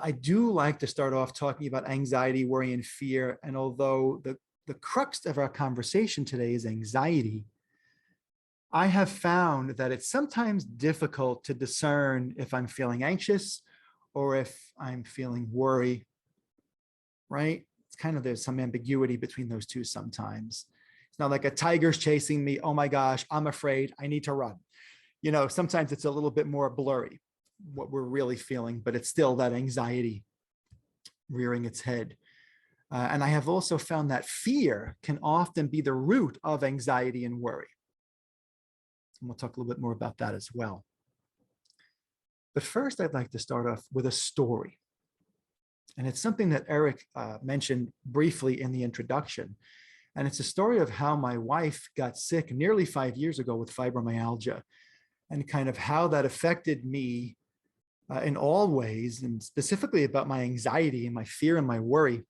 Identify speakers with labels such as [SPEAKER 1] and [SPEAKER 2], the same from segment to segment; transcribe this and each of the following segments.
[SPEAKER 1] I do like to start off talking about anxiety, worry, and fear. And although the crux of our conversation today is anxiety, I have found that it's sometimes difficult to discern if I'm feeling anxious or if I'm feeling worry, right? It's kind of, there's some ambiguity between those two sometimes. It's not like a tiger's chasing me. Oh my gosh, I'm afraid. I need to run. Sometimes it's a little bit more blurry what we're really feeling, but it's still that anxiety rearing its head. And I have also found that fear can often be the root of anxiety and worry. And we'll talk a little bit more about that as well. But first, I'd like to start off with a story. And it's something that Eric mentioned briefly in the introduction. And it's a story of how my wife got sick nearly 5 years ago with fibromyalgia, and kind of how that affected me in all ways, and specifically about my anxiety and my fear and my worry,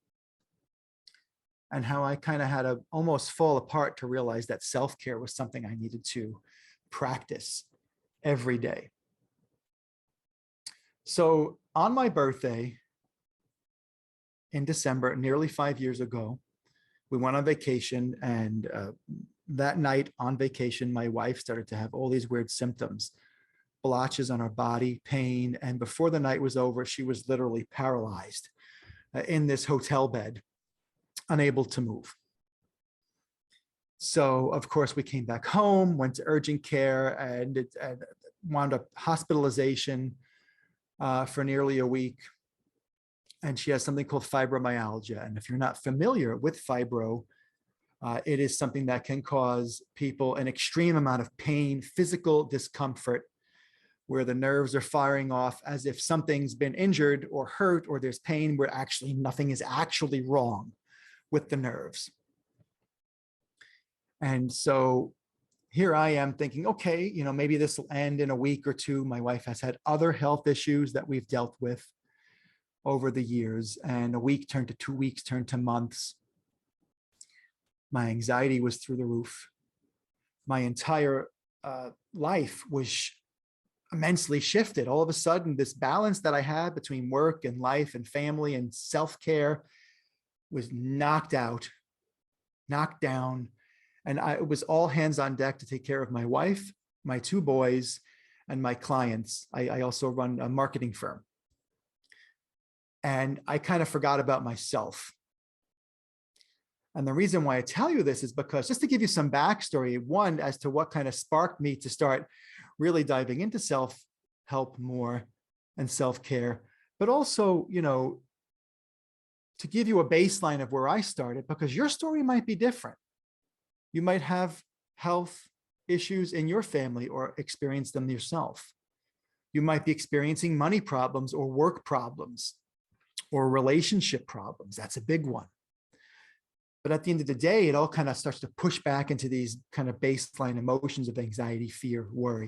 [SPEAKER 1] and how I kind of had to almost fall apart to realize that self-care was something I needed to practice every day. So on my birthday in December, nearly 5 years ago, we went on vacation, and that night on vacation, my wife started to have all these weird symptoms, blotches on her body, pain. And before the night was over, she was literally paralyzed in this hotel bed, unable to move. So, of course, we came back home, went to urgent care, and it wound up hospitalization for nearly a week. And she has something called fibromyalgia. And if you're not familiar with fibro, it is something that can cause people an extreme amount of pain, physical discomfort, where the nerves are firing off as if something's been injured or hurt, or there's pain where actually nothing is actually wrong with the nerves. And so here I am thinking, okay, maybe this will end in a week or two. My wife has had other health issues that we've dealt with over the years, and a week turned to 2 weeks, turned to months. My anxiety was through the roof. My entire life was immensely shifted. All of a sudden, this balance that I had between work and life and family and self-care was knocked out, knocked down. And it was all hands on deck to take care of my wife, my 2 boys, and my clients. I also run a marketing firm. And I kind of forgot about myself. And the reason why I tell you this is because, just to give you some backstory, one, as to what kind of sparked me to start really diving into self-help more and self-care, but also, to give you a baseline of where I started, because your story might be different. You might have health issues in your family or experience them yourself. You might be experiencing money problems or work problems or relationship problems. That's a big one. But at the end of the day, it all kind of starts to push back into these kind of baseline emotions of anxiety, fear, worry.